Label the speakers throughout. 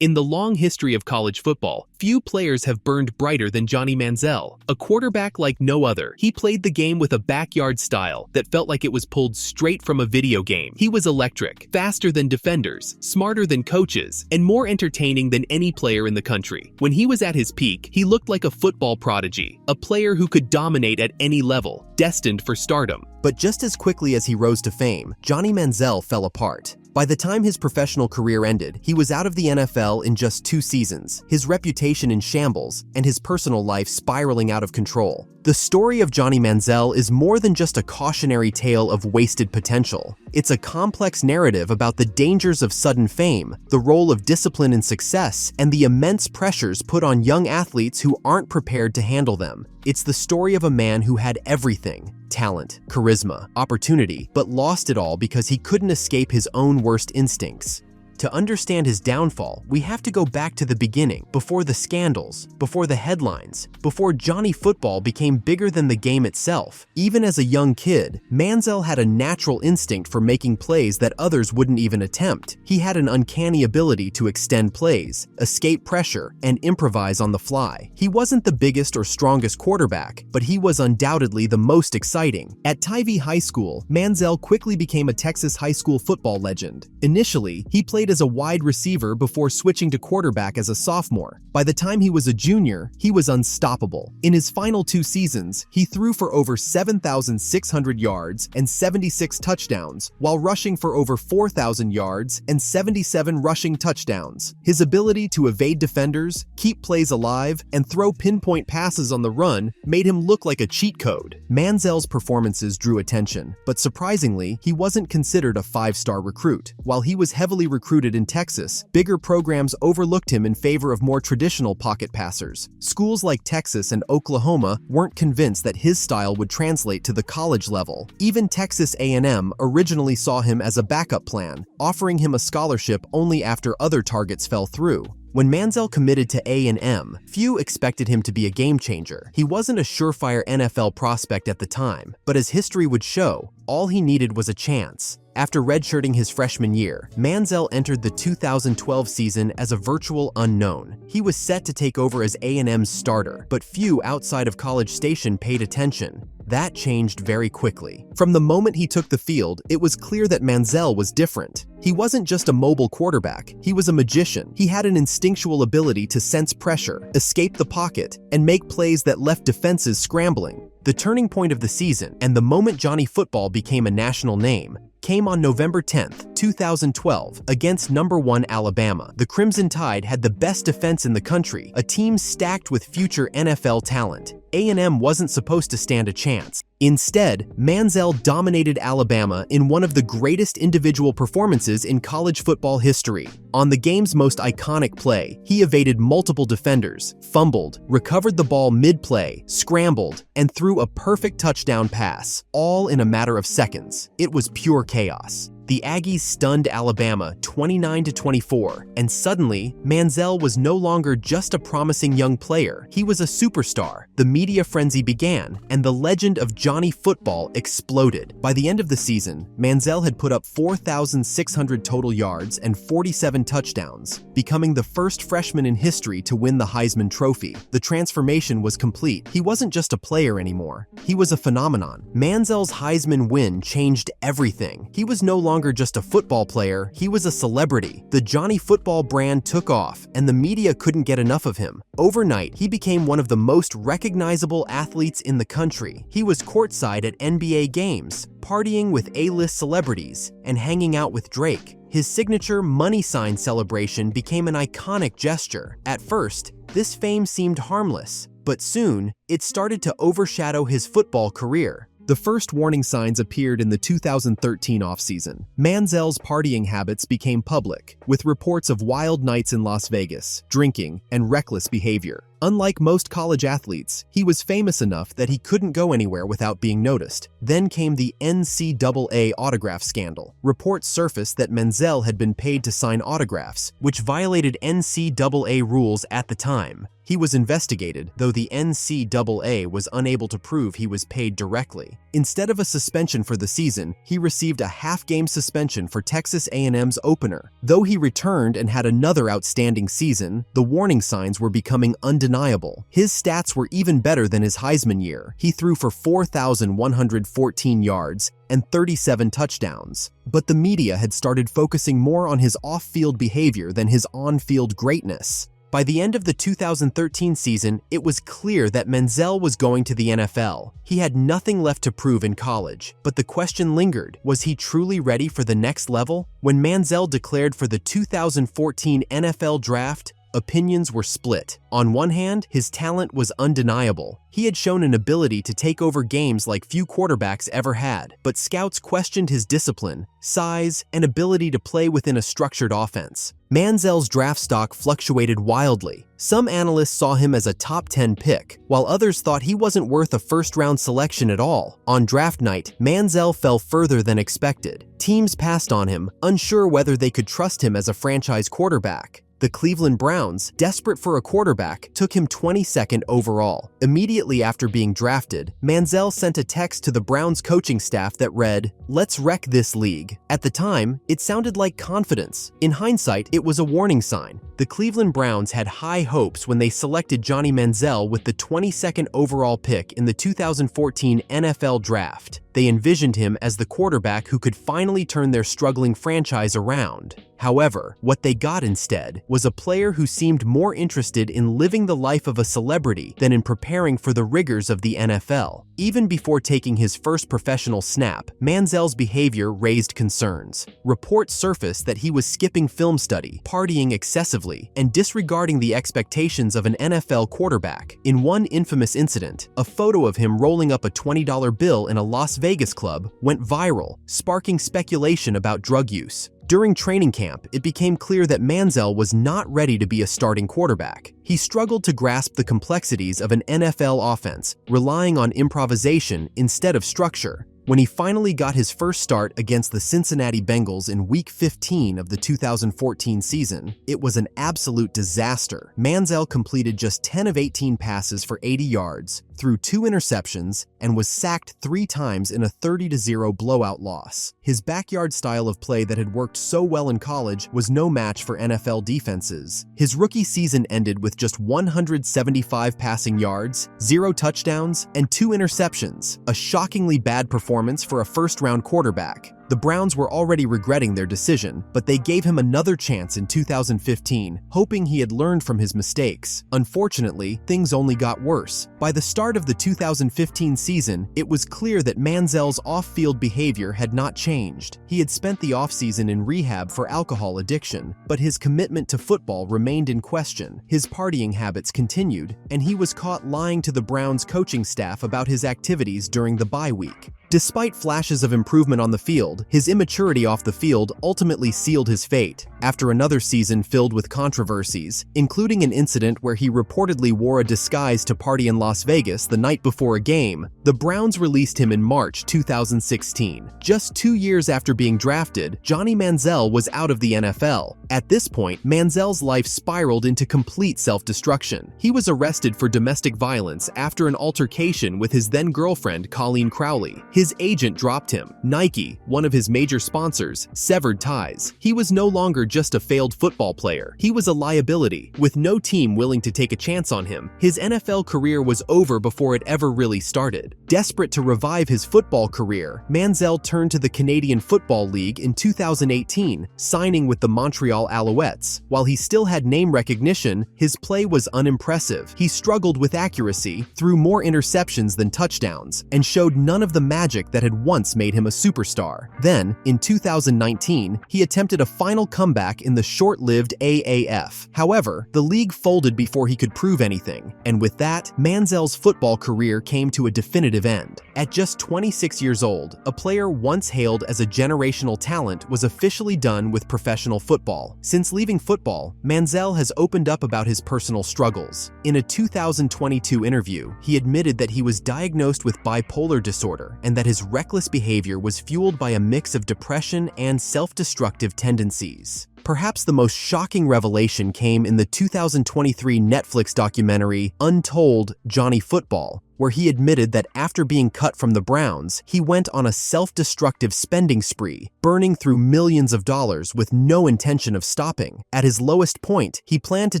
Speaker 1: In the long history of college football, few players have burned brighter than Johnny Manziel, a quarterback like no other. He played the game with a backyard style that felt like it was pulled straight from a video game. He was electric, faster than defenders, smarter than coaches, and more entertaining than any player in the country. When he was at his peak, he looked like a football prodigy, a player who could dominate at any level, destined for stardom.
Speaker 2: But just as quickly as he rose to fame, Johnny Manziel fell apart. By the time his professional career ended, he was out of the NFL in just 2 seasons, his reputation in shambles, and his personal life spiraling out of control. The story of Johnny Manziel is more than just a cautionary tale of wasted potential. It's a complex narrative about the dangers of sudden fame, the role of discipline in success, and the immense pressures put on young athletes who aren't prepared to handle them. It's the story of a man who had everything: talent, charisma, opportunity, but lost it all because he couldn't escape his own worst instincts. To understand his downfall, we have to go back to the beginning, before the scandals, before the headlines, before Johnny Football became bigger than the game itself. Even as a young kid, Manziel had a natural instinct for making plays that others wouldn't even attempt. He had an uncanny ability to extend plays, escape pressure, and improvise on the fly. He wasn't the biggest or strongest quarterback, but he was undoubtedly the most exciting. At Tivy High School, Manziel quickly became a Texas high school football legend. Initially, he played as a wide receiver before switching to quarterback as a sophomore. By the time he was a junior, he was unstoppable. In his final 2 seasons, he threw for over 7,600 yards and 76 touchdowns, while rushing for over 4,000 yards and 77 rushing touchdowns. His ability to evade defenders, keep plays alive, and throw pinpoint passes on the run made him look like a cheat code. Manziel's performances drew attention, but surprisingly, he wasn't considered a 5-star recruit. While he was heavily recruited in Texas, bigger programs overlooked him in favor of more traditional pocket passers. Schools like Texas and Oklahoma weren't convinced that his style would translate to the college level. Even Texas A&M originally saw him as a backup plan, offering him a scholarship only after other targets fell through. When Manziel committed to A&M, few expected him to be a game changer. He wasn't a surefire NFL prospect at the time, but as history would show, all he needed was a chance. After redshirting his freshman year, Manziel entered the 2012 season as a virtual unknown. He was set to take over as A&M's starter, but few outside of College Station paid attention. That changed very quickly. From the moment he took the field, it was clear that Manziel was different. He wasn't just a mobile quarterback, he was a magician. He had an instinctual ability to sense pressure, escape the pocket, and make plays that left defenses scrambling. The turning point of the season, and the moment Johnny Football became a national name, came on November 10, 2012, against number 1 Alabama. The Crimson Tide had the best defense in the country, a team stacked with future NFL talent. A&M wasn't supposed to stand a chance. Instead, Manziel dominated Alabama in one of the greatest individual performances in college football history. On the game's most iconic play, he evaded multiple defenders, fumbled, recovered the ball mid-play, scrambled, and threw a perfect touchdown pass, all in a matter of seconds. It was pure chaos. The Aggies stunned Alabama 29-24, and suddenly, Manziel was no longer just a promising young player, he was a superstar. The media frenzy began, and the legend of Johnny Football exploded. By the end of the season, Manziel had put up 4,600 total yards and 47 touchdowns, becoming the first freshman in history to win the Heisman Trophy. The transformation was complete. He wasn't just a player anymore, he was a phenomenon. Manziel's Heisman win changed everything. He was no longer just a football player, he was a celebrity. The Johnny Football brand took off, and the media couldn't get enough of him. Overnight, he became one of the most recognizable athletes in the country. He was courtside at NBA games, partying with A-list celebrities, and hanging out with Drake. His signature money sign celebration became an iconic gesture. At first, this fame seemed harmless, but soon, it started to overshadow his football career. The first warning signs appeared in the 2013 offseason. Manziel's partying habits became public, with reports of wild nights in Las Vegas, drinking, and reckless behavior. Unlike most college athletes, he was famous enough that he couldn't go anywhere without being noticed. Then came the NCAA autograph scandal. Reports surfaced that Manziel had been paid to sign autographs, which violated NCAA rules at the time. He was investigated, though the NCAA was unable to prove he was paid directly. Instead of a suspension for the season, he received a half-game suspension for Texas A&M's opener. Though he returned and had another outstanding season, the warning signs were becoming undeniable. His stats were even better than his Heisman year. He threw for 4,114 yards and 37 touchdowns. But the media had started focusing more on his off-field behavior than his on-field greatness. By the end of the 2013 season, it was clear that Manziel was going to the NFL. He had nothing left to prove in college, but the question lingered: was he truly ready for the next level? When Manziel declared for the 2014 NFL Draft, opinions were split. On one hand, his talent was undeniable. He had shown an ability to take over games like few quarterbacks ever had, but scouts questioned his discipline, size, and ability to play within a structured offense. Manziel's draft stock fluctuated wildly. Some analysts saw him as a top 10 pick, while others thought he wasn't worth a first-round selection at all. On draft night, Manziel fell further than expected. Teams passed on him, unsure whether they could trust him as a franchise quarterback. The Cleveland Browns, desperate for a quarterback, took him 22nd overall. Immediately after being drafted, Manziel sent a text to the Browns coaching staff that read, "Let's wreck this league." At the time, it sounded like confidence. In hindsight, it was a warning sign. The Cleveland Browns had high hopes when they selected Johnny Manziel with the 22nd overall pick in the 2014 NFL Draft. They envisioned him as the quarterback who could finally turn their struggling franchise around. However, what they got instead was a player who seemed more interested in living the life of a celebrity than in preparing for the rigors of the NFL. Even before taking his first professional snap, Manziel's behavior raised concerns. Reports surfaced that he was skipping film study, partying excessively, and disregarding the expectations of an NFL quarterback. In one infamous incident, a photo of him rolling up a $20 bill in a Las Vegas club went viral, sparking speculation about drug use. During training camp, it became clear that Manziel was not ready to be a starting quarterback. He struggled to grasp the complexities of an NFL offense, relying on improvisation instead of structure. When he finally got his first start against the Cincinnati Bengals in Week 15 of the 2014 season, it was an absolute disaster. Manziel completed just 10 of 18 passes for 80 yards, threw 2 interceptions, and was sacked 3 times in a 30-0 blowout loss. His backyard style of play that had worked so well in college was no match for NFL defenses. His rookie season ended with just 175 passing yards, 0 touchdowns, and 2 interceptions, a shockingly bad performance for a first-round quarterback. The Browns were already regretting their decision, but they gave him another chance in 2015, hoping he had learned from his mistakes. Unfortunately, things only got worse. By the start of the 2015 season, it was clear that Manziel's off-field behavior had not changed. He had spent the offseason in rehab for alcohol addiction, but his commitment to football remained in question. His partying habits continued, and he was caught lying to the Browns coaching staff about his activities during the bye week. Despite flashes of improvement on the field, his immaturity off the field ultimately sealed his fate. After another season filled with controversies, including an incident where he reportedly wore a disguise to party in Las Vegas the night before a game, the Browns released him in March 2016. Just 2 years after being drafted, Johnny Manziel was out of the NFL. At this point, Manziel's life spiraled into complete self-destruction. He was arrested for domestic violence after an altercation with his then-girlfriend Colleen Crowley. His agent dropped him. Nike, one of his major sponsors, severed ties. He was no longer just a failed football player. He was a liability, with no team willing to take a chance on him. His NFL career was over before it ever really started. Desperate to revive his football career, Manziel turned to the Canadian Football League in 2018, signing with the Montreal Alouettes. While he still had name recognition, his play was unimpressive. He struggled with accuracy, threw more interceptions than touchdowns, and showed none of the magic that had once made him a superstar. Then, in 2019, he attempted a final comeback comeback in the short-lived AAF. However, the league folded before he could prove anything, and with that, Manziel's football career came to a definitive end. At just 26 years old, a player once hailed as a generational talent was officially done with professional football. Since leaving football, Manziel has opened up about his personal struggles. In a 2022 interview, he admitted that he was diagnosed with bipolar disorder and that his reckless behavior was fueled by a mix of depression and self-destructive tendencies. Perhaps the most shocking revelation came in the 2023 Netflix documentary Untold Johnny Football, where he admitted that after being cut from the Browns, he went on a self-destructive spending spree, burning through millions of dollars with no intention of stopping. At his lowest point, he planned to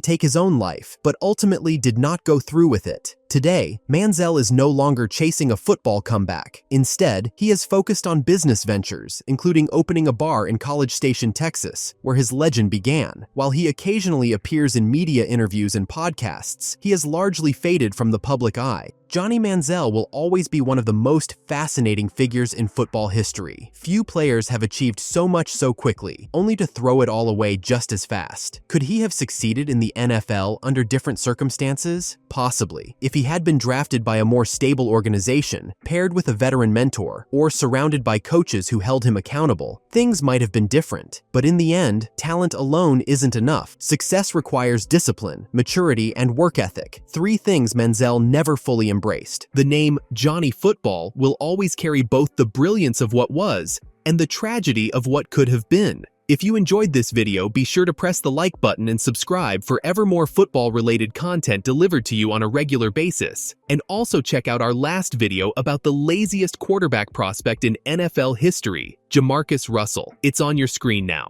Speaker 2: take his own life, but ultimately did not go through with it. Today, Manziel is no longer chasing a football comeback. Instead, he has focused on business ventures, including opening a bar in College Station, Texas, where his legend began. While he occasionally appears in media interviews and podcasts, he has largely faded from the public eye. Johnny Manziel will always be one of the most fascinating figures in football history. Few players have achieved so much so quickly, only to throw it all away just as fast. Could he have succeeded in the NFL under different circumstances? Possibly. If he had been drafted by a more stable organization, paired with a veteran mentor, or surrounded by coaches who held him accountable, things might have been different. But in the end, talent alone isn't enough. Success requires discipline, maturity, and work ethic. Three things Manziel never fully embraced.
Speaker 1: The name Johnny Football will always carry both the brilliance of what was and the tragedy of what could have been. If you enjoyed this video, be sure to press the like button and subscribe for ever more football-related content delivered to you on a regular basis. And also check out our last video about the laziest quarterback prospect in NFL history, Jamarcus Russell. It's on your screen now.